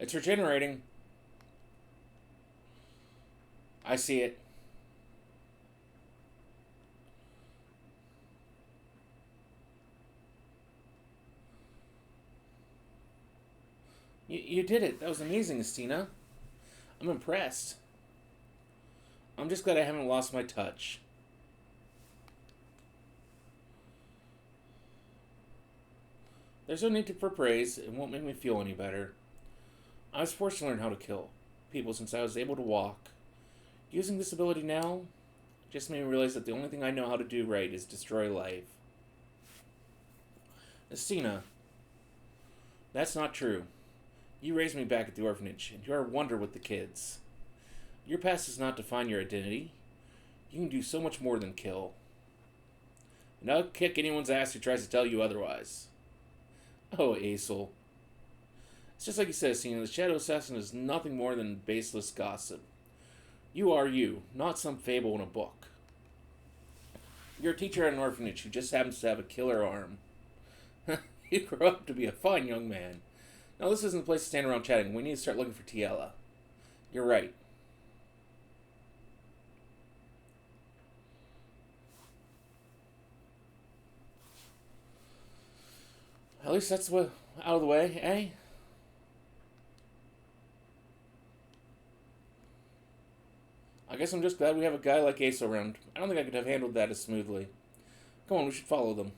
It's regenerating. I see it. You did it. That was amazing, Estina. I'm impressed. I'm just glad I haven't lost my touch. There's no need for praise. It won't make me feel any better. I was forced to learn how to kill people since I was able to walk. Using this ability now just made me realize that the only thing I know how to do right is destroy life. Estina, that's not true. You raised me back at the orphanage, and you're a wonder with the kids. Your past does not define your identity. You can do so much more than kill. And I'll kick anyone's ass who tries to tell you otherwise. Oh, Aesel. It's just like you said, Estina, the Shadow Assassin is nothing more than baseless gossip. You are you, not some fable in a book. You're a teacher at an orphanage who just happens to have a killer arm. You grow up to be a fine young man. Now, this isn't the place to stand around chatting. We need to start looking for Tiela. You're right. At least that's what out of the way, eh? I guess I'm just glad we have a guy like Ace around. I don't think I could have handled that as smoothly. Come on, we should follow them.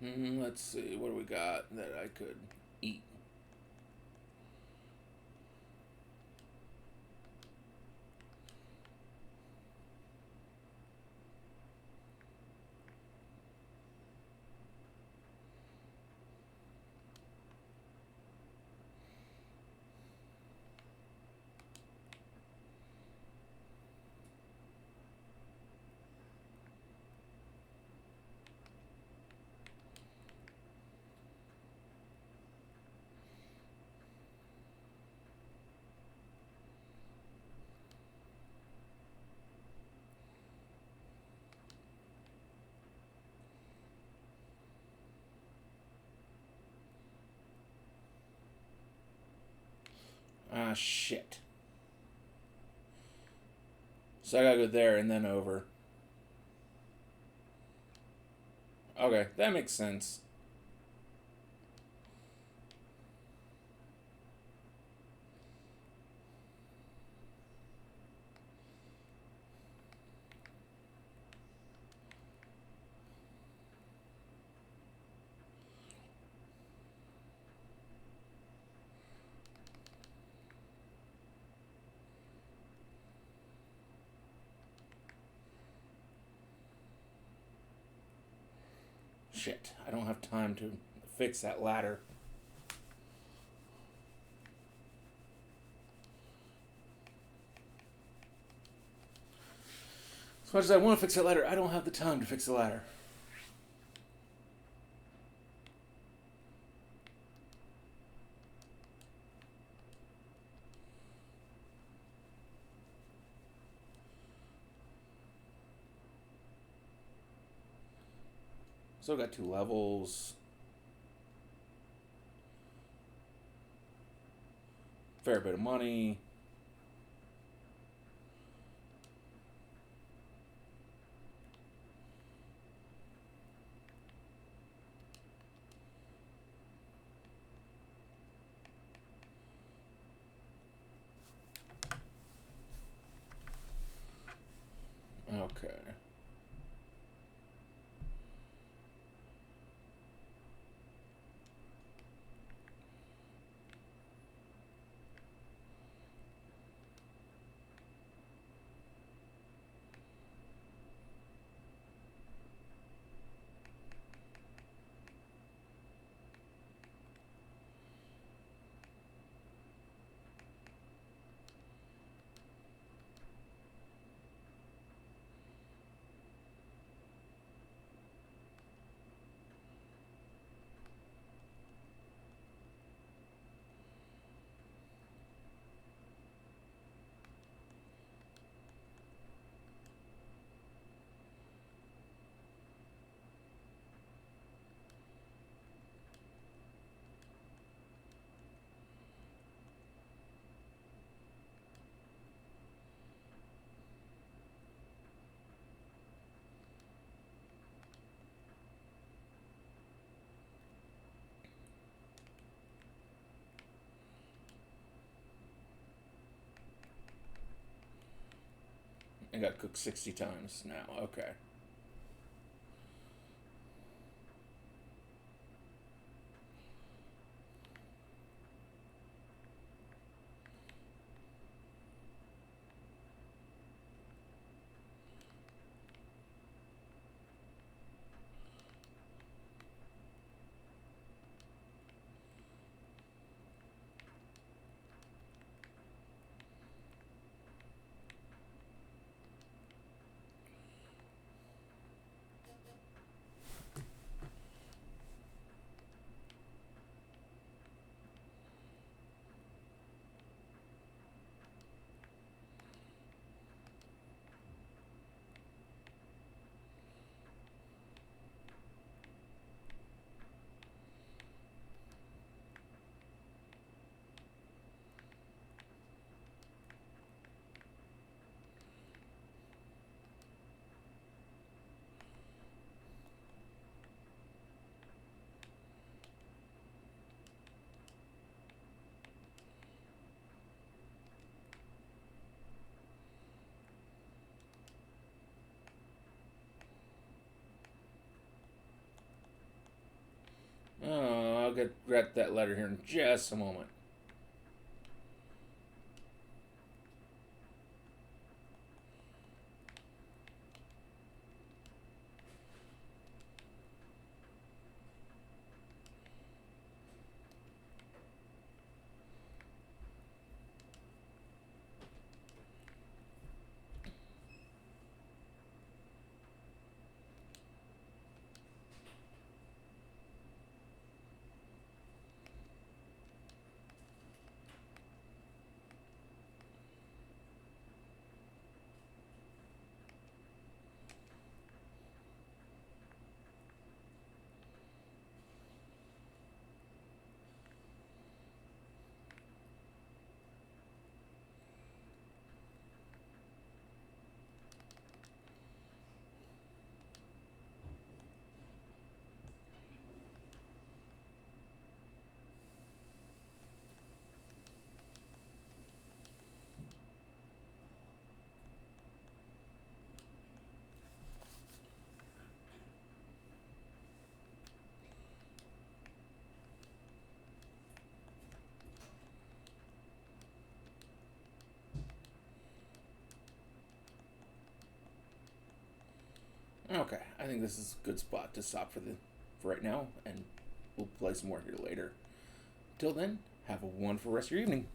Let's see. What do we got that I could eat? Ah, shit. So I gotta go there and then over. Okay, that makes sense. Shit, I don't have time to fix that ladder. As much as I want to fix that ladder, I don't have the time to fix the ladder. Still got 2 levels. Fair bit of money. Okay. I got cooked 60 times now. Okay. Oh, I'll get that letter here in just a moment. Okay, I think this is a good spot to stop for right now, and we'll play some more here later. Till then, have a wonderful rest of your evening.